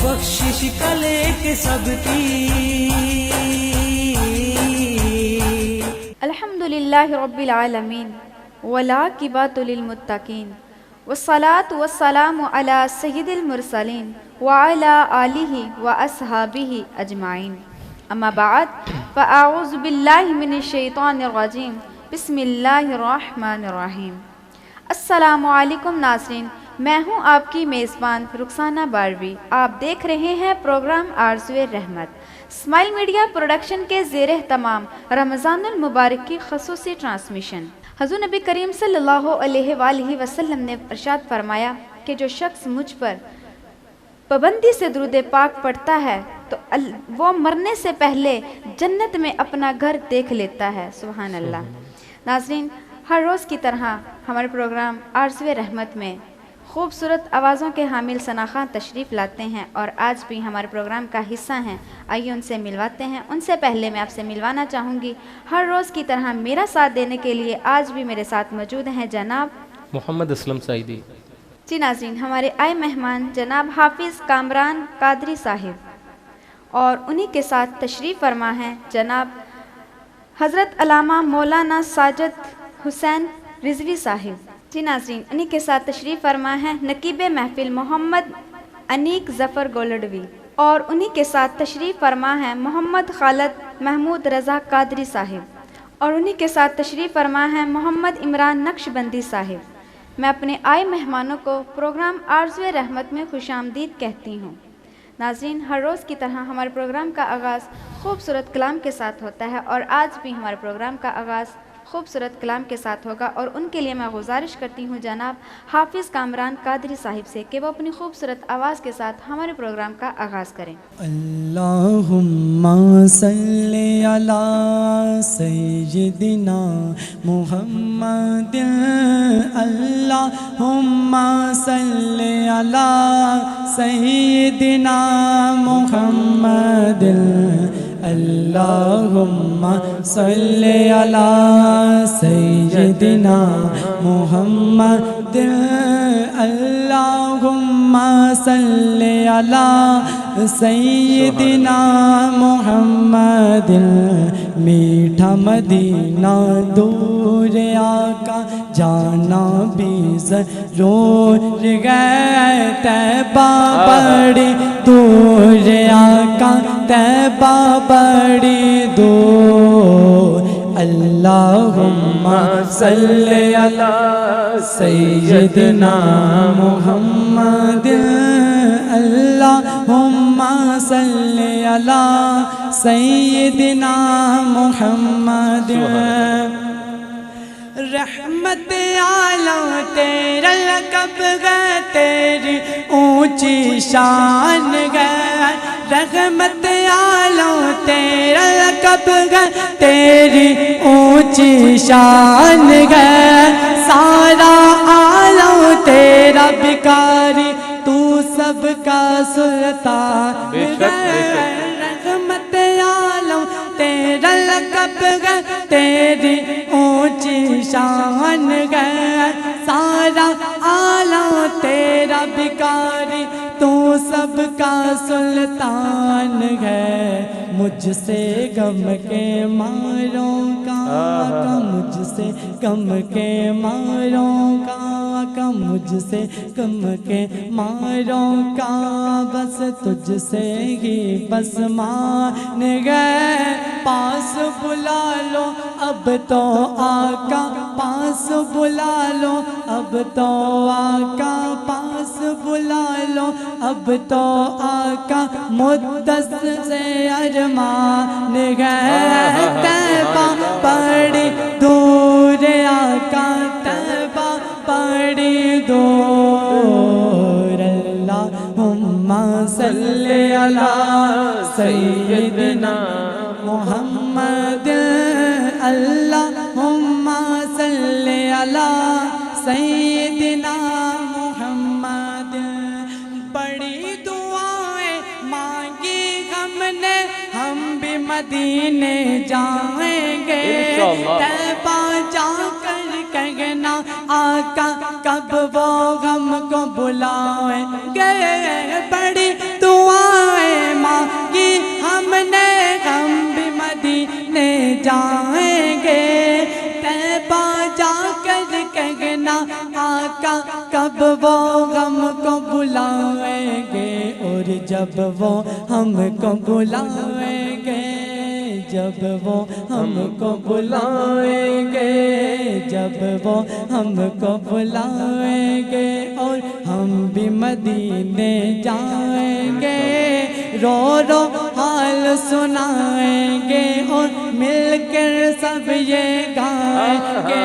بخشش کا لے کے سب کی الحمدللہ رب العالمین والعاقبۃ للمتقین والصلاة والسلام علی سید المرسلین وعلی آلہ واصحابہ اجمعین اما بعد فاعوذ باللہ من الشیطان الرجیم بسم اللہ الرحمن الرحیم۔ السلام علیکم ناظرین، میں ہوں آپ کی میزبان رخسانہ باروی۔ آپ دیکھ رہے ہیں پروگرام آرزوئے رحمت، اسمائل میڈیا پروڈکشن کے زیر اہتمام رمضان المبارک کی خصوصی ٹرانسمیشن۔ حضور نبی کریم صلی اللہ علیہ وآلہ وسلم نے ارشاد فرمایا کہ جو شخص مجھ پر پابندی سے درود پاک پڑھتا ہے تو وہ مرنے سے پہلے جنت میں اپنا گھر دیکھ لیتا ہے۔ سبحان اللہ۔ ناظرین، ہر روز کی طرح ہمارے پروگرام آرزوئے رحمت میں خوبصورت آوازوں کے حامل ثنا خان تشریف لاتے ہیں اور آج بھی ہمارے پروگرام کا حصہ ہیں۔ آئیے ان سے ملواتے ہیں۔ ان سے پہلے میں آپ سے ملوانا چاہوں گی، ہر روز کی طرح میرا ساتھ دینے کے لیے آج بھی میرے ساتھ موجود ہیں جناب محمد اسلم سعیدی۔ جی ناظرین، ہمارے آئے مہمان جناب حافظ کامران قادری صاحب، اور انہی کے ساتھ تشریف فرما ہیں جناب حضرت علامہ مولانا ساجد حسین رضوی صاحب۔ جی ناظرین، انہی کے ساتھ تشریف فرما ہیں نقیب محفل محمد انیک ظفر گولڈوی، اور انہی کے ساتھ تشریف فرما ہیں محمد خالد محمود رضا قادری صاحب، اور انہی کے ساتھ تشریف فرما ہیں محمد عمران نقش بندی صاحب۔ میں اپنے آئے مہمانوں کو پروگرام آرزوئے رحمت میں خوش آمدید کہتی ہوں۔ ناظرین، ہر روز کی طرح ہمارے پروگرام کا آغاز خوبصورت کلام کے ساتھ ہوتا ہے، اور آج بھی ہمارے پروگرام کا آغاز خوبصورت کلام کے ساتھ ہوگا، اور ان کے لیے میں گزارش کرتی ہوں جناب حافظ کامران قادری صاحب سے کہ وہ اپنی خوبصورت آواز کے ساتھ ہمارے پروگرام کا آغاز کریں۔ اللہم صلی علی سیدنا محمد، اللہم صلی علی سیدنا محمد، اللہم صلی علی سیدنا محمد، اللہم صلی علی سیدنا محمد۔ میٹھا مدینہ دور آقا جانا بھی ضرور گئے، طیبہ بڑی دور آقا طیبہ بڑی دور، اللہم صلی علی سیدنا محمد، اللہم صلی علی سیدنا محمد۔ رحمت عالم تیرا لقب ہے، تیری اونچی شان ہے، رحمت عالم تیرا لقب ہے، تیری اونچی شان ہے، سارا عالم تیرا بھکاری، تو سب کا سلطان ہے، رحمت عالم تیرا لقب ہے، تیری اونچی شان ہے، سارا عالم تیرا بھکاری، تو سب کا سلطان ہے۔ مجھ سے غم کے ماروں کا آقا، مجھ سے غم کے ماروں کا آقا، مجھ سے غم کے ماروں کا، بس تجھ سے ہی بس مان گئے، پاس بلا لو اب تو آقا، پاس بلا لو اب تو آقا، پاس بلا لو اب تو آقا، مدت سے ارمان گئے، طیبہ بڑی دور آقا طیبہ بڑی دور، اللہم صلی علی سیدنا محمد، اللہم صلی علی سیدنا محمد۔ بڑی دعائیں مانگی ہم نے، ہم بھی مدینے جائیں گے، مدینے جائیں گے، طیبہ جا کر کہنا آقا کب وہ ہم کو بلائیں گے، اور جب وہ ہم کو بلائیں گے، جب وہ ہم کو بلائیں گے، جب وہ ہم کو بلائیں گے، اور ہم بھی مدینے جائیں گے، رو رو حال سنائیں گے، اور مل کر سب یہ گائیں گے،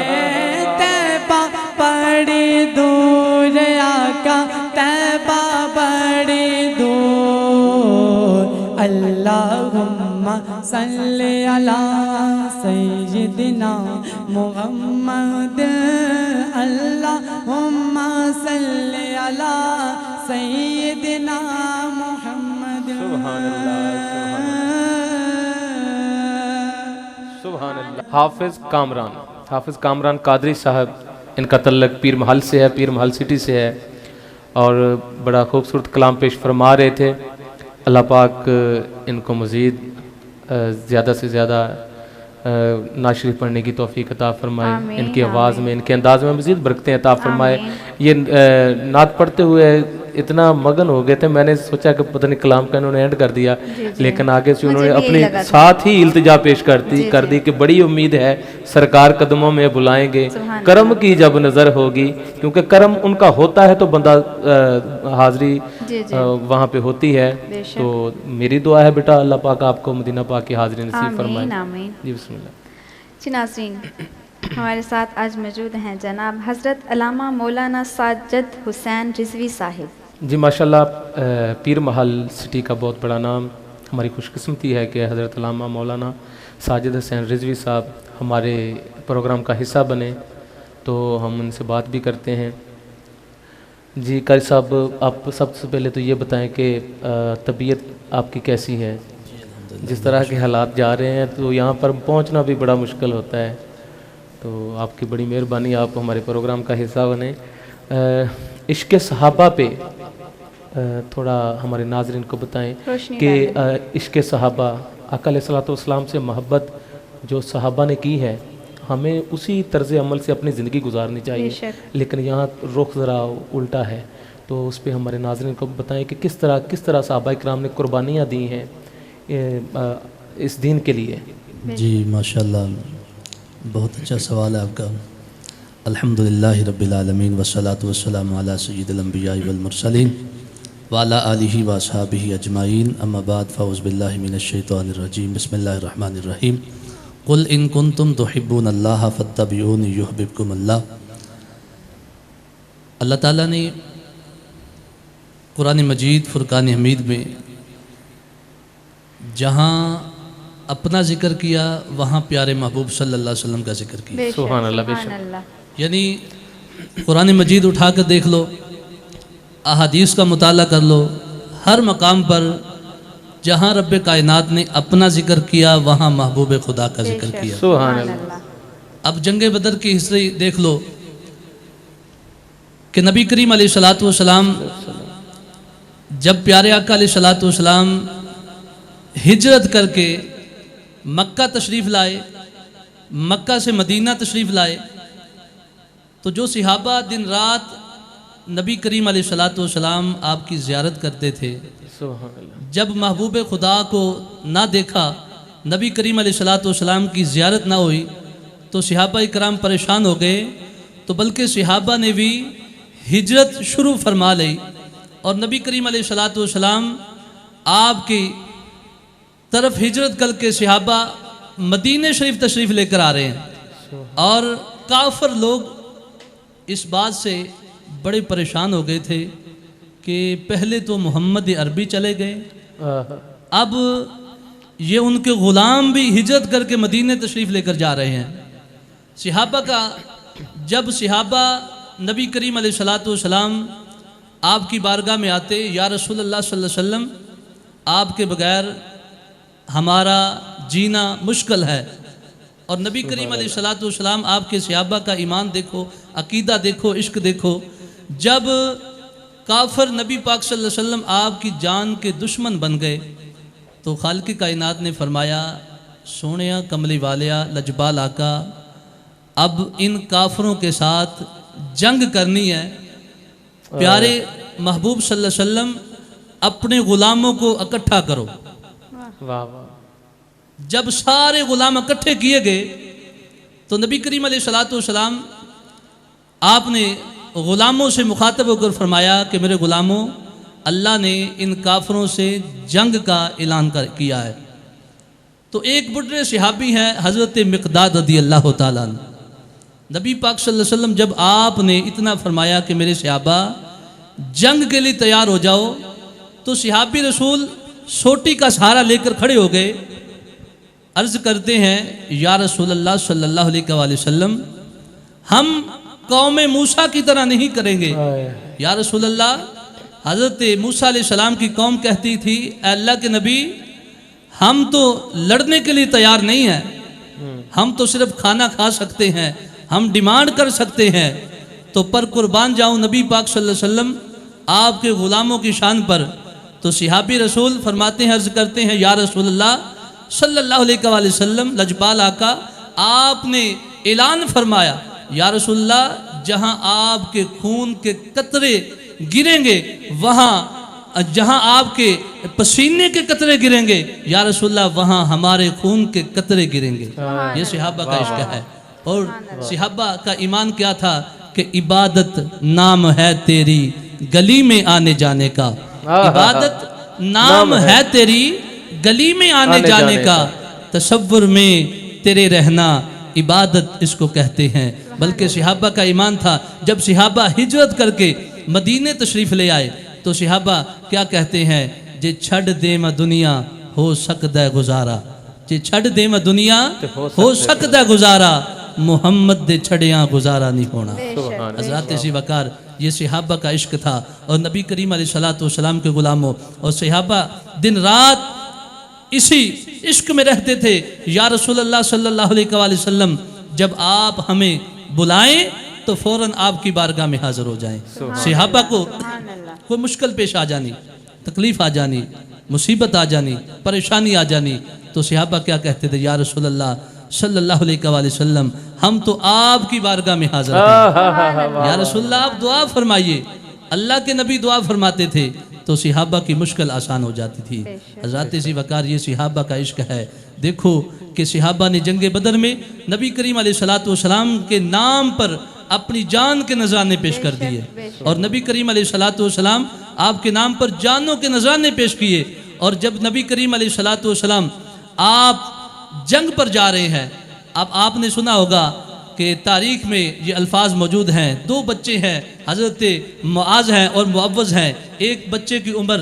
طیبہ بڑی دور آقا، طیبہ بڑی دور، اللہم صلی علی سیدنا محمد، اللہم صلی علی سیدنا محمد۔ سبحان اللہ، سبحان اللہ۔ حافظ کامران قادری صاحب، ان کا تعلق پیر محل سے ہے، پیر محل سٹی سے ہے، اور بڑا خوبصورت کلام پیش فرما رہے تھے۔ اللہ پاک ان کو مزید زیادہ سے زیادہ نعت شریف پڑھنے کی توفیق عطا فرمائے، آمین، ان کی آواز آمین۔ میں، ان کے انداز میں مزید برکتیں عطا فرمائے۔ آمین۔ یہ نعت پڑھتے ہوئے اتنا مگن ہو گئے تھے، میں نے سوچا کہ پتہ نہیں کلام کا انہوں نے اینڈ کر دیا، لیکن آگے سے انہوں نے مجھے بھی اپنے یہی لگا تھا۔ ساتھ ہی التجا پیش کر دی کہ بڑی امید ہے سرکار قدموں میں بلائیں گے، سبحان کرم کی جب نظر ہوگی، کیونکہ کرم ان کا ہوتا ہے تو بندہ حاضری جی جی وہاں پہ ہوتی ہے۔ بے شک۔ تو میری دعا ہے بیٹا اللہ پاک آپ کو مدینہ پاک کی حاضری نصیب فرمائے۔ آمین آمین۔ جی بسم اللہ۔ جی ناظرین، ہمارے ساتھ آج موجود ہیں جناب حضرت علامہ مولانا ساجد حسین رضوی صاحب۔ جی ماشاءاللہ، پیر محل سٹی کا بہت بڑا نام، ہماری خوش قسمتی ہے کہ حضرت علامہ مولانا ساجد حسین رضوی صاحب ہمارے پروگرام کا حصہ بنے، تو ہم ان سے بات بھی کرتے ہیں۔ جی قاری صاحب، آپ سب سے پہلے تو یہ بتائیں کہ طبیعت آپ کی کیسی ہے؟ جس طرح کے حالات جا رہے ہیں تو یہاں پر پہنچنا بھی بڑا مشکل ہوتا ہے، تو آپ کی بڑی مہربانی آپ ہمارے پروگرام کا حصہ بنیں۔ عشق صحابہ پہ تھوڑا ہمارے ناظرین کو بتائیں روشنی کہ ڈالیں۔ عشق صحابہ، آقا علیہ الصلوۃ والسلام سے محبت جو صحابہ نے کی ہے، ہمیں اسی طرز عمل سے اپنی زندگی گزارنی چاہیے، بے شک۔ لیکن یہاں رخ ذرا الٹا ہے، تو اس پہ ہمارے ناظرین کو بتائیں کہ کس طرح صحابہ کرام نے قربانیاں دی ہیں اس دین کے لیے۔ جی ماشاءاللہ، بہت اچھا سوال ہے آپ کا۔ الحمدللہ رب العالمین والصلاة والسلام علی سید الانبیاء والمرسلین وعلی آلہ واصحابہ اجمعین، اما بعد، فاعوذ باللہ من الشیطان الرجیم، بسم اللہ الرحمن الرحیم۔ قل ان کنتم تحبون اللہ فاتبعونی یحببکم اللہ۔ اللہ تعالیٰ نے قرآن مجید فرقان حمید میں جہاں اپنا ذکر کیا، وہاں پیارے محبوب صلی اللہ علیہ وسلم کا ذکر کیا۔ بے شک، سبحان اللہ، بے سبحان شک۔ اللہ۔ یعنی قرآن مجید اٹھا کر دیکھ لو، احادیث کا مطالعہ کر لو، ہر مقام پر جہاں رب کائنات نے اپنا ذکر کیا، وہاں محبوب خدا کا بے ذکر شک، کیا۔ سبحان اللہ۔ اب جنگ بدر کی ہسٹری دیکھ لو کہ نبی کریم علیہ الصلوۃ والسلام جب پیارے آقا علیہ الصلوۃ والسلام ہجرت کر کے مکہ تشریف لائے، مکہ سے مدینہ تشریف لائے، تو جو صحابہ دن رات نبی کریم علیہ الصلوۃ والسلام آپ کی زیارت کرتے تھے، سبحان اللہ۔ جب محبوب خدا کو نہ دیکھا، نبی کریم علیہ الصلوۃ والسلام کی زیارت نہ ہوئی، تو صحابہ کرام پریشان ہو گئے، تو بلکہ صحابہ نے بھی ہجرت شروع فرما لی، اور نبی کریم علیہ الصلوۃ والسلام آپ کی طرف ہجرت کر کے صحابہ مدینہ شریف تشریف لے کر آ رہے ہیں، اور کافر لوگ اس بات سے بڑے پریشان ہو گئے تھے کہ پہلے تو محمد عربی چلے گئے، اب یہ ان کے غلام بھی ہجرت کر کے مدینہ تشریف لے کر جا رہے ہیں۔ صحابہ کا جب صحابہ نبی کریم علیہ الصلوۃ والسلام آپ کی بارگاہ میں آتے، یا رسول اللہ صلی اللہ علیہ وسلم، آپ کے بغیر ہمارا جینا مشکل ہے، اور نبی کریم علیہ الصلوۃ والسلام آپ کے صحابہ کا ایمان دیکھو، عقیدہ دیکھو، عشق دیکھو، جب کافر نبی پاک صلی اللہ علیہ وسلم آپ کی جان کے دشمن بن گئے، تو خالق کائنات نے فرمایا سونیا کملی والیا لجبال آقا اب ان کافروں کے ساتھ جنگ کرنی ہے. پیارے محبوب صلی اللہ علیہ وسلم اپنے غلاموں کو اکٹھا کرو. واہ واہ. جب سارے غلام اکٹھے کیے گئے تو نبی کریم علیہ الصلوۃ والسلام آپ نے غلاموں سے مخاطب ہو کر فرمایا کہ میرے غلاموں، اللہ نے ان کافروں سے جنگ کا اعلان کیا ہے. تو ایک بڑے صحابی ہیں حضرت مقداد رضی اللہ تعالیٰ عنہ. نبی پاک صلی اللہ علیہ وسلم جب آپ نے اتنا فرمایا کہ میرے صحابہ جنگ کے لیے تیار ہو جاؤ، تو صحابی رسول سوٹی کا سہارا لے کر کھڑے ہو گئے. عرض کرتے ہیں یا رسول اللہ صلی اللہ علیہ وآلہ وسلم، ہم قوم موسیٰ کی طرح نہیں کریں گے. یا رسول اللہ، حضرت موسیٰ علیہ السلام کی قوم کہتی تھی اے اللہ کے نبی ہم تو لڑنے کے لیے تیار نہیں ہیں، ہم تو صرف کھانا کھا سکتے ہیں، ہم ڈیمانڈ کر سکتے ہیں. تو پر قربان جاؤں نبی پاک صلی اللہ علیہ وسلم آپ کے غلاموں کی شان پر. تو صحابی رسول فرماتے ہیں، عرض کرتے ہیں یا رسول اللہ صلی اللہ علیہ وآلہ وسلم، لجپال آقا آپ نے اعلان فرمایا یا رسول اللہ جہاں آپ کے خون کے قطرے گریں گے، وہاں جہاں آپ کے پسینے کے قطرے گریں گے یا رسول اللہ وہاں ہمارے خون کے قطرے گریں گے. یہ صحابہ کا عشق ہے. اور صحابہ کا ایمان کیا تھا کہ عبادت نام ہے تیری گلی میں آنے جانے کا. عبادت نام ہے تیری گلی میں آنے جانے کا، تصور میں تیرے رہنا عبادت اس کو کہتے ہیں. بلکہ صحابہ کا ایمان تھا جب صحابہ ہجرت کر کے مدینے تشریف لے آئے تو صحابہ کیا کہتے ہیں، جے چھڑ دے میں دنیا ہو سکتا ہے گزارا، جے چھڑ دے میں دنیا ہو سکتا ہے گزارا، محمد دے چھڑیاں گزارا نہیں ہونا. حضرات اسی وقار یہ صحابہ کا عشق تھا. اور نبی کریم علیہ الصلوۃ والسلام کے غلاموں اور صحابہ دن رات اسی عشق میں رہتے تھے. یا رسول اللہ صلی اللہ علیہ وآلہ وسلم جب آپ ہمیں بلائیں تو فوراً آپ کی بارگاہ میں حاضر ہو جائیں. صحابہ کو کوئی مشکل پیش آ جانی، تکلیف آ جانی، مصیبت آ جانی، پریشانی آ جانی تو صحابہ کیا کہتے تھے، یا رسول اللہ صلی اللہ علیہ وآلہ وسلم ہم تو آپ کی بارگاہ میں حاضر ہیں، یا رسول اللہ آپ دعا فرمائیے. اللہ کے نبی دعا فرماتے تھے تو صحابہ کی مشکل آسان ہو جاتی تھی. حضرات اسی وقار یہ صحابہ کا عشق ہے. دیکھو کہ صحابہ نے جنگ بدر میں نبی کریم علیہ الصلوۃ والسلام کے نام پر اپنی جان کے نذرانے پیش کر دیے. اور نبی کریم علیہ الصلوۃ والسلام آپ کے نام پر جانوں کے نذرانے پیش کیے. اور جب نبی کریم علیہ الصلوۃ والسلام آپ جنگ پر جا رہے ہیں، اب آپ نے سنا ہوگا کہ تاریخ میں یہ الفاظ موجود ہیں. دو بچے ہیں، حضرت معاذ ہیں اور معوذ ہیں. ایک بچے کی عمر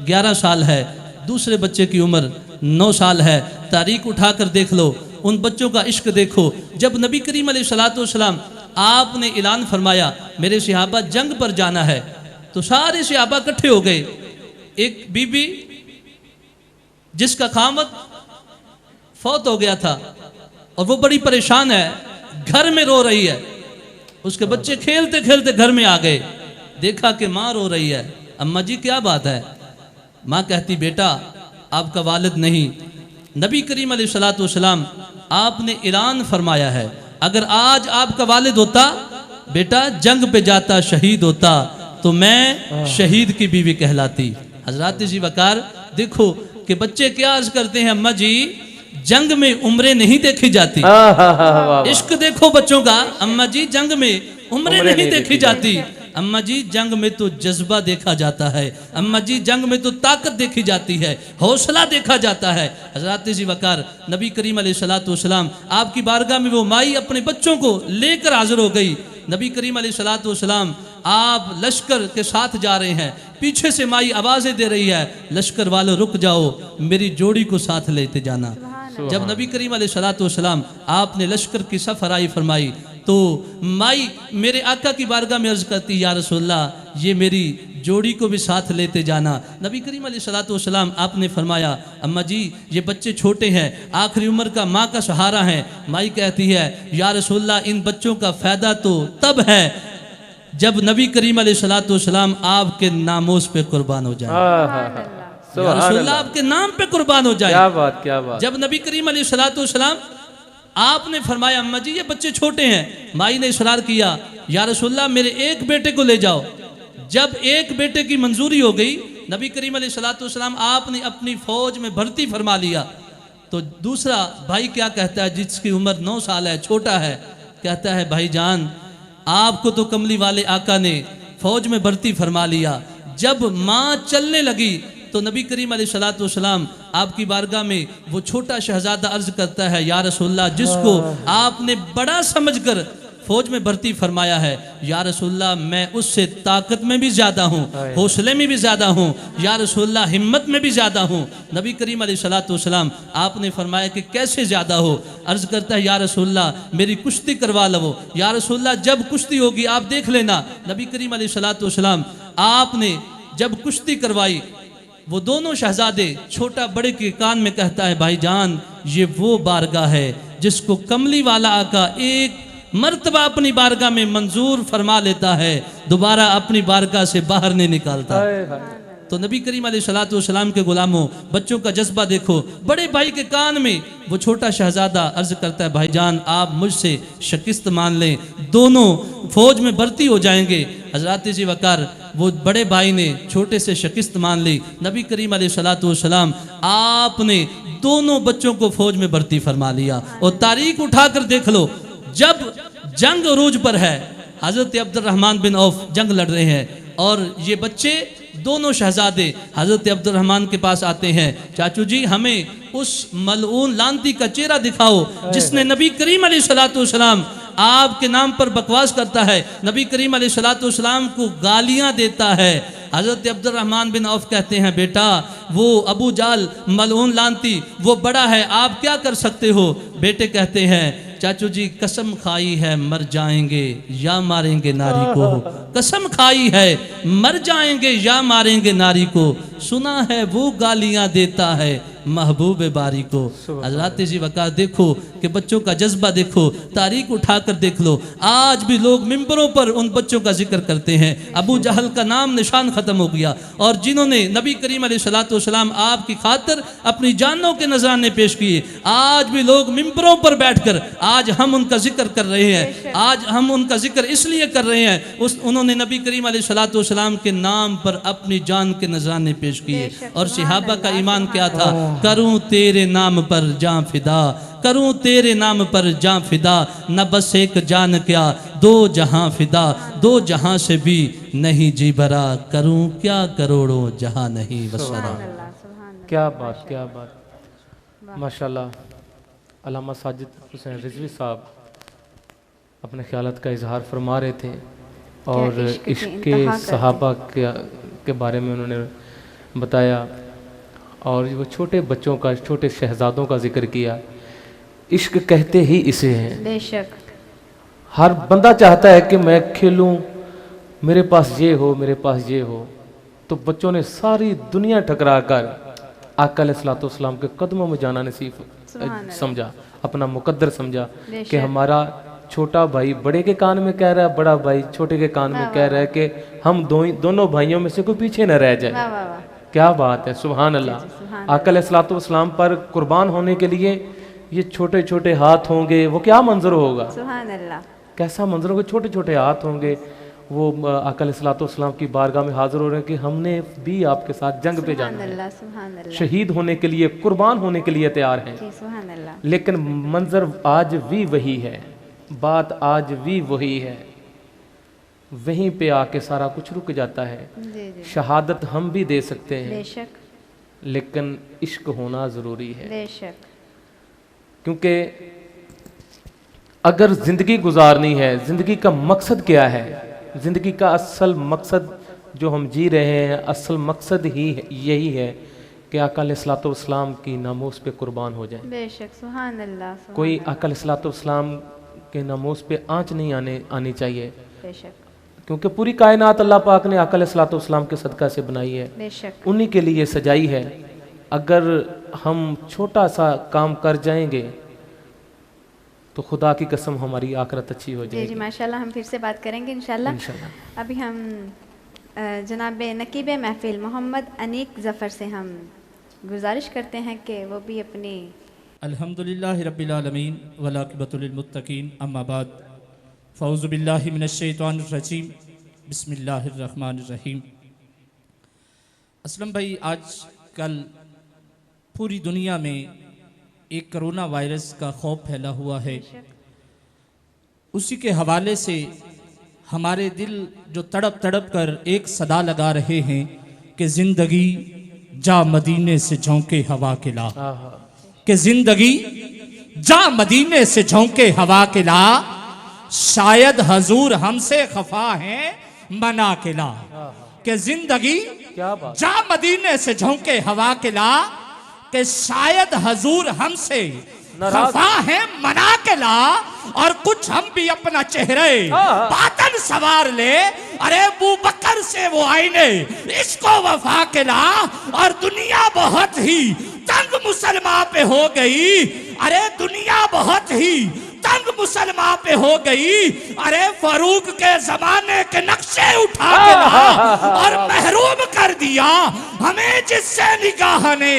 11 سال ہے، دوسرے بچے کی عمر 9 سال ہے. تاریخ اٹھا کر دیکھ لو، ان بچوں کا عشق دیکھو. جب نبی کریم علیہ الصلوۃ والسلام آپ نے اعلان فرمایا میرے صحابہ جنگ پر جانا ہے تو سارے صحابہ اکٹھے ہو گئے. ایک بی بی جس کا خامد فوت ہو گیا تھا اور وہ بڑی پریشان ہے، گھر میں رو رہی ہے. اس کے بچے کھیلتے کھیلتے گھر میں آ گئے، دیکھا کہ ماں رو رہی ہے. اماں جی کیا بات ہے؟ ماں کہتی بیٹا آپ کا والد نہیں، نبی کریم علیہ الصلوۃ والسلام آپ نے اعلان فرمایا ہے اگر آج آپ کا والد ہوتا بیٹا جنگ پہ جاتا شہید ہوتا تو میں شہید کی بیوی کہلاتی. حضرات جی وقار دیکھو کہ بچے کیا عرض کرتے ہیں، اماں جی جنگ میں عمریں نہیں دیکھی جاتی. عشق دیکھو بچوں کا. اماں جی جنگ میں عمریں نہیں دیکھی جاتی. اماں جی جنگ میں تو جذبہ دیکھا جاتا ہے. اماں جی جنگ میں تو طاقت دیکھی جاتی ہے، حوصلہ دیکھا جاتا ہے. حضرات جی وقار نبی کریم علیہ الصلوۃ والسلام آپ کی بارگاہ میں وہ مائی اپنے بچوں کو لے کر حاضر ہو گئی. نبی کریم علیہ الصلوۃ والسلام آپ لشکر کے ساتھ جا رہے ہیں، پیچھے سے مائی آوازیں دے رہی ہے لشکر والوں رک جاؤ، میری جوڑی کو ساتھ لیتے جانا. جب نبی کریم علیہ الصلوۃ والسلام آپ نے لشکر کی صف آرائی فرمائی تو مائی میرے آقا کی بارگاہ میں عرض کرتی یا رسول اللہ یہ میری جوڑی کو بھی ساتھ لیتے جانا. نبی کریم علیہ الصلوۃ والسلام آپ نے فرمایا اماں جی یہ بچے چھوٹے ہیں، آخری عمر کا ماں کا سہارا ہے. مائی کہتی ہے یا رسول اللہ ان بچوں کا فائدہ تو تب ہے جب نبی کریم علیہ الصلوۃ والسلام آپ کے ناموس پہ قربان ہو جائیں. سبحان رسول اللہ اللہ، آپ کے نام پہ قربان ہو جائے. کیا بات کیا بات. جب نبی کریم علیہ الصلوۃ والسلام آپ نے فرمایا اماں جی یہ بچے چھوٹے ہیں، مائی نے اصرار کیا یا رسول اللہ میرے ایک بیٹے کو لے جاؤ. جب ایک بیٹے کی منظوری ہو گئی نبی کریم علیہ الصلوۃ والسلام آپ نے اپنی فوج میں بھرتی فرما لیا. تو دوسرا بھائی کیا کہتا ہے جس کی عمر 9 سال ہے، چھوٹا ہے، کہتا ہے بھائی جان آپ کو تو کملی والے آقا نے فوج میں بھرتی فرما لیا. جب ماں چلنے لگی تو نبی کریم علیہ الصلوۃ والسلام آپ کی بارگاہ میں وہ چھوٹا شہزادہ عرض کرتا ہے یا رسول اللہ جس کو آپ نے بڑا سمجھ کر فوج میں بھرتی فرمایا ہے، یا رسول اللہ میں اس سے طاقت میں بھی زیادہ ہوں، حوصلے میں بھی زیادہ ہوں، یا رسول اللہ ہمت میں بھی زیادہ ہوں. نبی کریم علیہ الصلوۃ والسلام آپ نے فرمایا کہ کیسے زیادہ ہو؟ عرض کرتا ہے یا رسول اللہ میری کشتی کروا لو. یا رسول اللہ جب کشتی ہوگی آپ دیکھ لینا. نبی کریم علیہ الصلوۃ والسلام آپ نے جب کشتی کروائی وہ دونوں شہزادے چھوٹا بڑے کے کان میں کہتا ہے بھائی جان یہ وہ بارگاہ ہے جس کو کملی والا آقا ایک مرتبہ اپنی بارگاہ میں منظور فرما لیتا ہے، دوبارہ اپنی بارگاہ سے باہر نہیں نکالتا. تو نبی کریم علیہ الصلوۃ والسلام کے غلاموں بچوں کا جذبہ دیکھو. بڑے بھائی کے کان میں وہ چھوٹا شہزادہ عرض کرتا ہے بھائی جان آپ مجھ سے شکست مان لیں، دونوں فوج میں بھرتی ہو جائیں گے. حضرات جی وقار وہ بڑے بھائی نے چھوٹے سے شکست مان لی. نبی کریم علیہ الصلوۃ والسلام آپ نے دونوں بچوں کو فوج میں بھرتی فرما لیا. اور تاریخ اٹھا کر دیکھ لو جب جنگ عروج پر ہے حضرت عبد الرحمن بن عوف جنگ لڑ رہے ہیں اور یہ بچے دونوں شہزادے حضرت عبد الرحمن کے پاس آتے ہیں، چاچو جی ہمیں اس ملعون لانتی کا چہرہ دکھاؤ جس نے نبی کریم علیہ الصلوۃ والسلام آپ کے نام پر بکواس کرتا ہے، نبی کریم علیہ الصلوۃ والسلام کو گالیاں دیتا ہے. حضرت عبد الرحمن بن عوف کہتے ہیں بیٹا وہ ابو جال ملعون لانتی وہ بڑا ہے، آپ کیا کر سکتے ہو؟ بیٹے کہتے ہیں چاچو جی قسم کھائی ہے مر جائیں گے یا ماریں گے ناری کو، قسم کھائی ہے مر جائیں گے یا ماریں گے ناری کو، سنا ہے وہ گالیاں دیتا ہے محبوب باری کو. حضرات جی وقار دیکھو کہ بچوں کا جذبہ دیکھو، تاریخ اٹھا کر دیکھ لو. آج بھی لوگ ممبروں پر ان بچوں کا ذکر کرتے ہیں. ابو جہل کا نام نشان ختم ہو گیا اور جنہوں نے نبی کریم علیہ الصلوۃ والسلام آپ کی خاطر اپنی جانوں کے نذرانے پیش کیے، آج بھی لوگ ممبروں پر بیٹھ کر آج ہم ان کا ذکر کر رہے ہیں. آج ہم ان کا ذکر اس لیے کر رہے ہیں انہوں نے نبی کریم علیہ الصلوۃ والسلام کے نام پر اپنی جان کے نذرانے پیش کیے. اور صحابہ کا ایمان کیا تھا؟ کروں تیرے نام پر جاں فدا، کروں تیرے نام پر جاں فدا، نہ بس ایک جان کیا دو جہاں فدا، دو جہاں سے بھی نہیں جی بھرا، کروں کیا کروڑوں جہاں نہیں بسرا. کیا بات کیا بات. ماشاءاللہ علامہ ساجد حسین رضوی صاحب اپنے خیالات کا اظہار فرما رہے تھے اور عشق کے صحابہ کے بارے میں انہوں نے بتایا اور وہ چھوٹے بچوں کا چھوٹے شہزادوں کا ذکر کیا. عشق کہتے ہی اسے ہیں. بے شک ہر بندہ چاہتا ہے کہ میں کھیلوں، میرے پاس یہ ہو، میرے پاس یہ ہو. تو بچوں نے ساری دنیا ٹھکرا کر آقا علیہ الصلوۃ والسلام کے قدموں میں جانا نصیب سمجھا، اپنا مقدر سمجھا کہ ہمارا چھوٹا بھائی بڑے کے کان میں کہہ رہا ہے، بڑا بھائی چھوٹے کے کان میں کہہ رہا ہے کہ ہم دونوں بھائیوں میں سے کوئی پیچھے نہ رہ جائے. کیا بات ہے، سبحان اللہ. آقا علیہ الصلوۃ والسلام پر قربان ہونے کے لیے یہ چھوٹے چھوٹے ہاتھ ہوں گے، وہ کیا منظر ہوگا؟ سبحان اللہ. کیسا منظر ہوگا؟ چھوٹے چھوٹے ہاتھ ہوں گے، وہ آقا علیہ الصلوۃ والسلام کی بارگاہ میں حاضر ہو رہے ہیں کہ ہم نے بھی آپ کے ساتھ جنگ پہ جانا ہے، شہید ہونے کے لیے، قربان ہونے کے لیے تیار ہیں. لیکن منظر آج بھی وہی ہے، بات آج بھی وہی ہے. وہیں پہ آ کے سارا کچھ رک جاتا ہے. شہادت ہم بھی دے سکتے ہیں لیکن عشق ہونا ضروری ہے. کیونکہ اگر زندگی گزارنی ہے، زندگی کا مقصد کیا ہے؟ زندگی کا اصل مقصد جو ہم جی رہے ہیں، اصل مقصد ہی یہی ہے کہ آقا علیہ الصلوۃ والسلام کی ناموس پہ قربان ہو جائیں. بے شک سبحان اللہ. کوئی آقا علیہ الصلوۃ والسلام کے ناموس پہ آنچ نہیں آنی چاہیے. بے شک. کیونکہ پوری کائنات اللہ پاک نے آقا علیہ الصلوۃ والسلام کے صدقہ سے بنائی ہے، بے شک. انہی کے لیے سجائی ہے. اگر ہم چھوٹا سا کام کر جائیں گے تو خدا کی قسم ہماری آخرت اچھی ہو جائے گی. جی ماشاءاللہ ہم پھر سے بات کریں گے انشاءاللہ. ابھی ہم جناب نقیب محفل محمد انیق ظفر سے ہم گزارش کرتے ہیں کہ وہ بھی اپنی الحمدللہ رب العالمین والعاقبۃ للمتقین اما بعد فاعوذ باللہ من الشیطان الرجیم بسم اللہ الرحمن الرحیم۔ اسلم بھائی، آج کل پوری دنیا میں ایک کرونا وائرس کا خوف پھیلا ہوا ہے، اسی کے حوالے سے ہمارے دل جو تڑپ تڑپ کر ایک صدا لگا رہے ہیں کہ زندگی جا مدینے سے جھونکے ہوا کے لا، کہ زندگی جا مدینے سے جھونکے ہوا کے لا، شاید حضور ہم سے خفا ہیں منا کے لا، کہ زندگی جا مدینے سے جھونکے ہوا کے لا، کہ شاید حضور ہم سے خفا ہیں منا کے لا، اور کچھ ہم بھی اپنا چہرے باطن سوار لے، ارے ابو بکر سے وہ آئینے عشق و وفا کے لا، اور دنیا بہت ہی تنگ مسلمان پہ ہو گئی، ارے دنیا بہت ہی تنگ مسلمان پہ ہو گئی، ارے فاروق کے زمانے کے نقشے اٹھا کے لا، اور محروم کر دیا ہمیں جس سے نگاہ نے،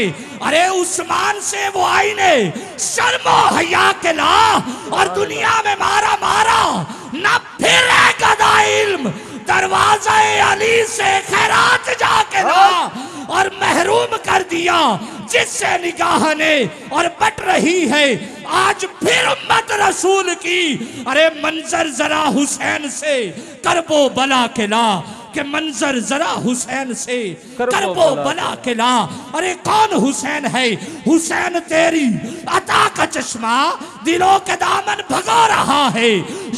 ارے عثمان سے وہ آئینے شرم و حیا کے لا، اور دنیا میں مارا مارا نہ پھر ہے گدا علم، دروازہ علی سے خیرات جا کے لا، اور محروم کر دیا جس سے نگاہ نے، اور بٹ رہی ہے آج پھر امت رسول کی، ارے منظر ذرا حسین سے کرب و بلا کے لا، کہ منظر ذرا حسین سے کرب و بلا کے لا، ارے کون حسین ہے؟ حسین تیری عطا کا چشمہ دلوں کے دامن بھگو رہا ہے،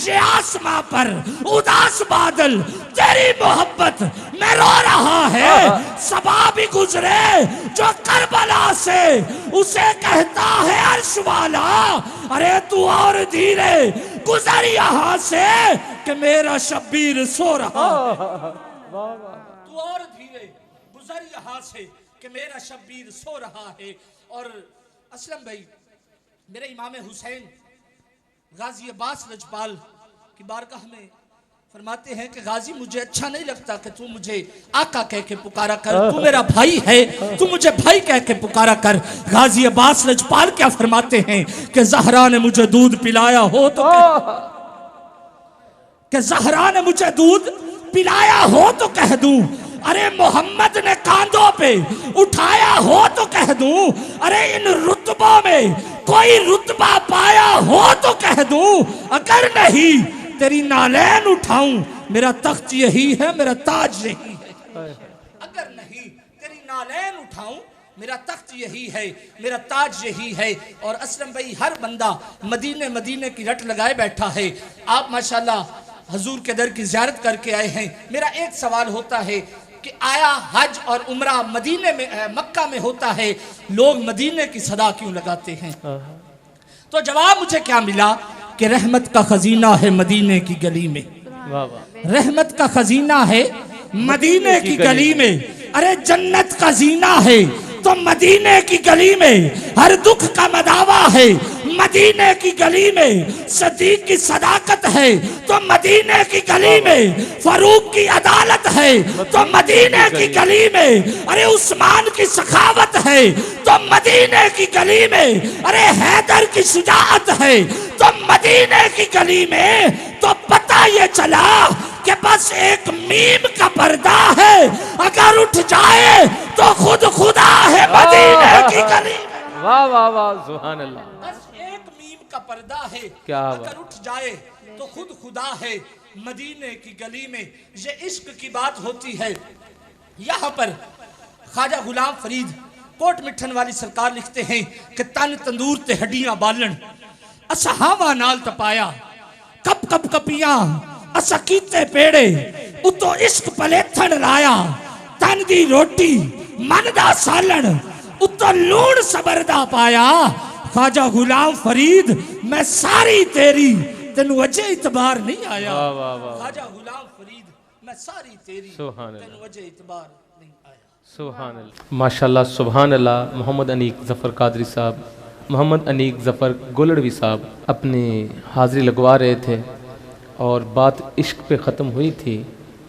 یہ آسماں پر اداس بادل تیری محبت میں رو رہا ہے، صبا بھی گزرے جو کربلا سے اسے کہتا ہے عرش والا، ارے تو اور دھیرے گزر یہاں سے کہ میرا شبیر سو رہا ہے، تو اور دھیرے گزر یہاں سے کہ میرا شبیر سو رہا ہے۔ اور اسلم بھائی، میرے امام حسین غازی عباس لجپال کی بارگاہ میں فرماتے ہیں کہ غازی مجھے اچھا نہیں لگتا کہ تو مجھے آقا کہہ کے پکارا کر، تو میرا بھائی ہے، تو مجھے بھائی کہہ کے پکارا کر۔ غازی عباس لجپال کیا فرماتے ہیں کہ زہرا نے مجھے دودھ پلایا ہو تو کہ زہرا نے مجھے دودھ پلایا ہو تو کہہ دوں، ارے محمد نے کاندھوں پہ اٹھایا ہو تو کہہ دوں، ارے ان رتبوں میں کوئی رتبہ پایا ہو تو کہہ دوں، اگر نہیں تیری نالین اٹھاؤں میرا تخت یہی ہے، میرا تاج یہی ہے، اگر نہیں تیری نالین اٹھاؤں میرا تخت یہی ہے، میرا تاج یہی ہے۔ اور اسلم بھائی، ہر بندہ مدینے کی رٹ لگائے بیٹھا ہے، آپ ماشاءاللہ حضور کے در کی زیارت کر کے آئے ہیں۔ میرا ایک سوال ہوتا ہے کہ آیا حج اور عمرہ مدینے میں مکہ میں ہوتا ہے، لوگ مدینے کی صدا کیوں لگاتے ہیں؟ تو جواب مجھے کیا ملا کہ رحمت کا خزینہ ہے مدینے کی گلی میں، رحمت کا خزینہ ہے مدینے کی گلی میں، ارے جنت کا زینہ ہے تو مدینے کی گلی میں، ہر دکھ کا مداوا ہے مدینے کی گلی میں، صدیق کی صداقت ہے تو مدینے کی گلی میں، فاروق کی عدالت ہے تو مدینے کی گلی میں، ارے عثمان کی سخاوت ہے تو مدینے کی گلی میں، ارے حیدر کی شجاعت ہے تو مدینے کی گلی میں، تو پتہ یہ چلا کہ بس ایک میم کا پردہ ہے، اگر اٹھ جائے تو خود خدا ہے مدینے کی گلی میں۔ واہ واہ واہ، سبحان اللہ، بس ایک میم کا پردہ ہے، کیا اگر اٹھ جائے تو خود خدا ہے مدینے کی گلی میں۔ یہ عشق کی بات ہوتی ہے۔ یہاں پر خواجہ غلام فرید کوٹ مٹھن والی سرکار لکھتے ہیں کہ تن تندور تے ہڈیاں بالن، اسا ہاوا نال تپایا، کپ کپ کپیاں اسا کیتے پیڑے، اتو عشق پلیتھن لایا، تن دی روٹی من دا سالن، اتو لون سبردہ پایا۔ خواجہ غلام فرید میں ساری تیری، تینو وجہ اعتبار نہیں آیا۔ خواجہ غلام فرید میں ساری تیری، تینو وجہ اعتبار نہیں آیا۔ سبحان اللہ، ماشاءاللہ سبحان اللہ۔ محمد انیق ظفر قادری صاحب، محمد انیق ظفر گولڑوی صاحب اپنی حاضری لگوا رہے تھے اور بات عشق پہ ختم ہوئی تھی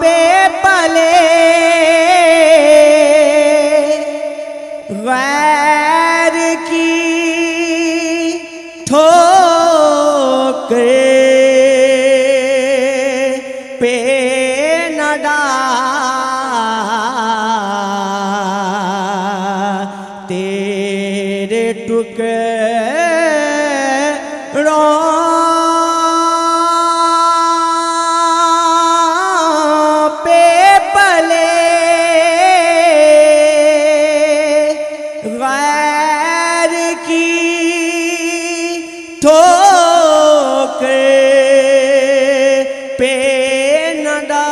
پہ پلے غیر کی ٹھوکر پہ نہ ڈال، تیرے ٹکڑوں پہ پلے غیر کی ٹھوکر پہ نہ ڈال،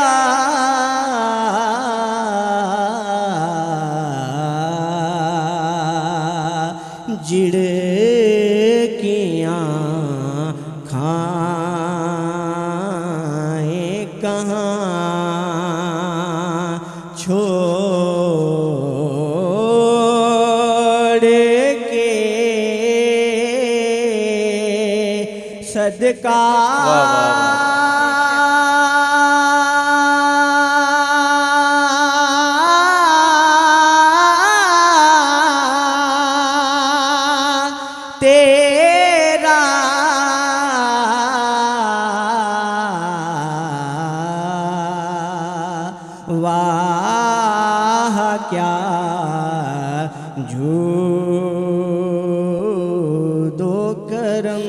جھڑکیاں کھائیں کہاں چھوڑ کے صدقہ تیرا واہ کیا جود و کرم،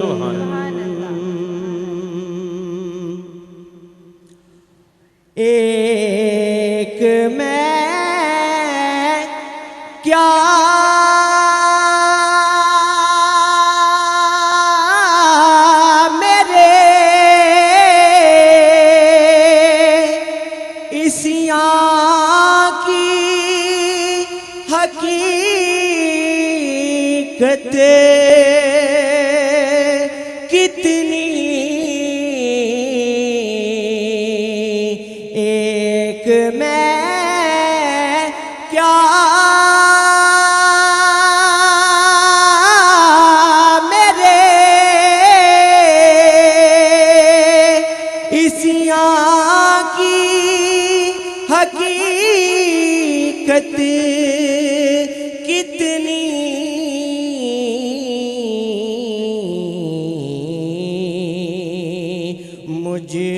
ایک میں کیا میرے اسیاں کی حقیقت کتنی، ایک میں کیا میرے اسیاں کی حقیقت کتنی، مجھے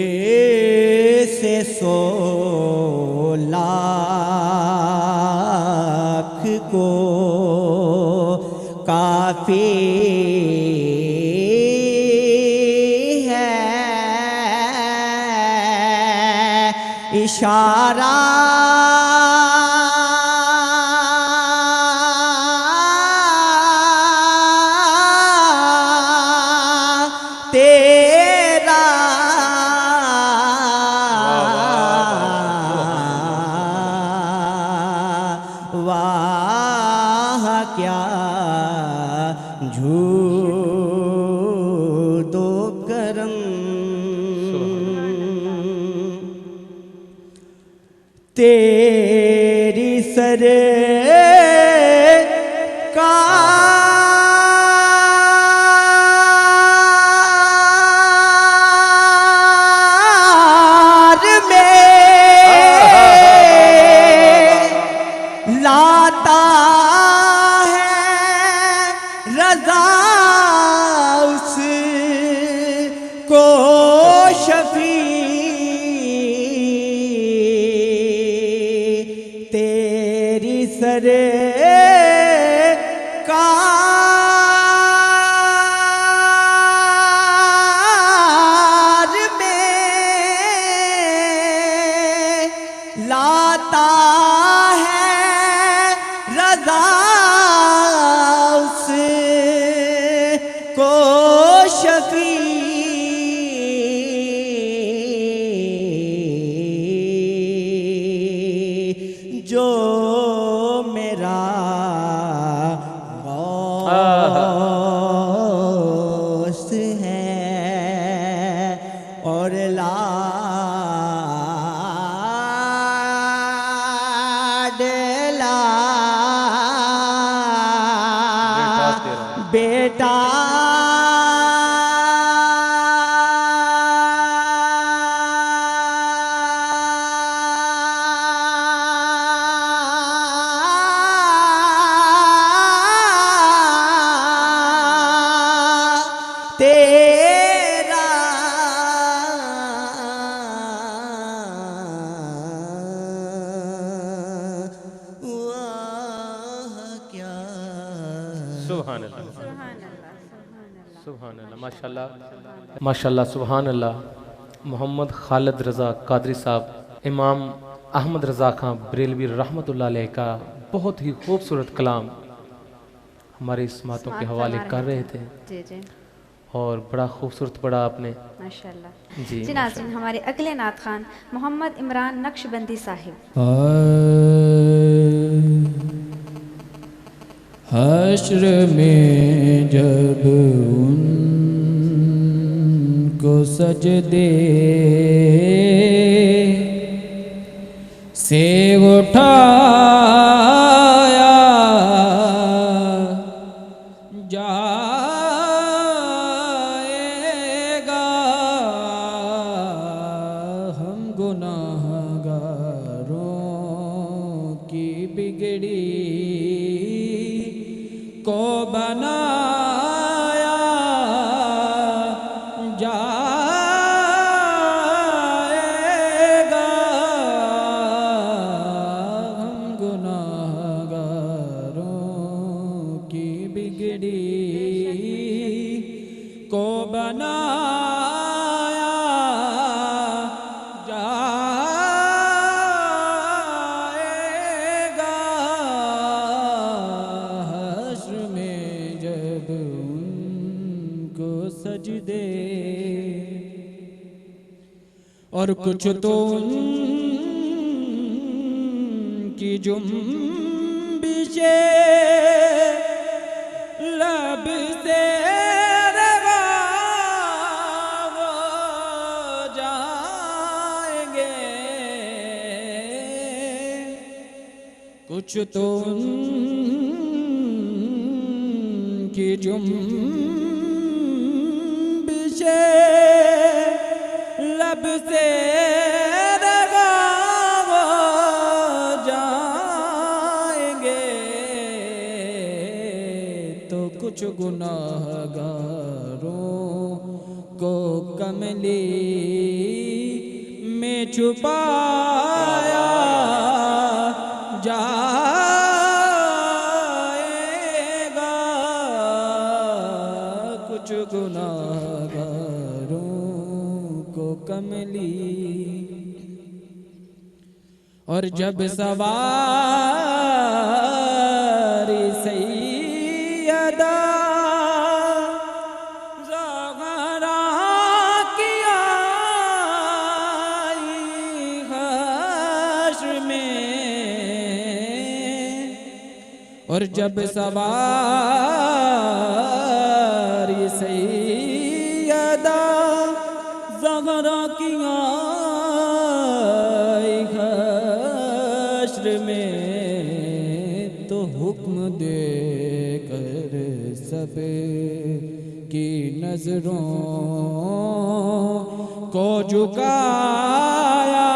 سے 100 لاکھ کو کافی ہے، اشارہ تیرا واہ کیا جود و کرم، تیری سرکار میں لاتا ہے رضا اس کو شفیع، تیری سرکار میں لاتا ہے رضا اس کو شفیع، جو میرا غوث ہے اور لاڈلا بیٹا تیرا کیا سبحان اللہ سبحان اللہ ماشاء اللہ سبحان اللہ. محمد خالد رضا قادری صاحب امام احمد رضا خان بریلوی رحمۃ اللہ علیہ کا بہت ہی خوبصورت کلام ہمارے اسماتوں کے حوالے کر رہے تھے. جی جی اور بڑا خوبصورت پڑھا آپ نے. ماشاءاللہ. جی جی ناظرین ہمارے اگلے نعت خوان محمد عمران نقشبندی صاحب. حشر میں جب ان کو سجدے سے اٹھایا جائے گا ہم گناہ گاروں کی بگڑی کو بنایا جائے گا ہم گناہ گاروں کی بگڑی کو بنایا جائے گا حشر میں جب ان کو سجدے اور کچھ تو ان کی جنبشیں لب سے روا ہو جائیں گے کچھ تو ان کی جنبشیں لب سے روا ہو جائیں گے تو کچھ گناہ گاروں کو کملی میں چھپایا جائے گا کچھ گناہ گاروں کو کملی اور جب سواری سیدہ زہرا کی آئی حشر میں اور جب سواری سیدہ زہرا کی آئی حشر میں تو حکم دے کر سب کی نظروں کو جھکایا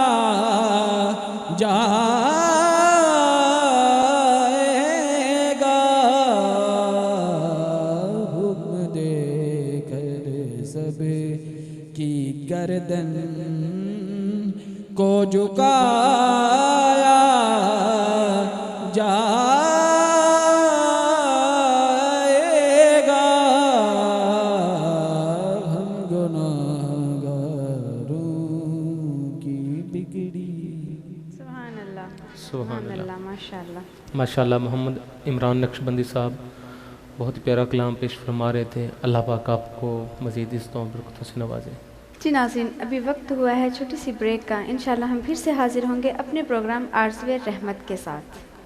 جائے گا حکم دے کر سب کی گردن کو جھکایا جائے گا ہم گناہ گاروں کی بگڑی. سبحان اللہ سبحان اللہ. ماشاءاللہ. ماشاءاللہ محمد عمران نقشبندی صاحب بہت ہی پیارا کلام پیش فرما رہے تھے. اللہ پاک آپ کو مزید عزتوں برکتوں سے نوازے. جی ناظرین ابھی وقت ہوا ہے چھوٹی سی بریک کا. انشاءاللہ ہم پھر سے حاضر ہوں گے اپنے پروگرام آرزوئے رحمت کے ساتھ.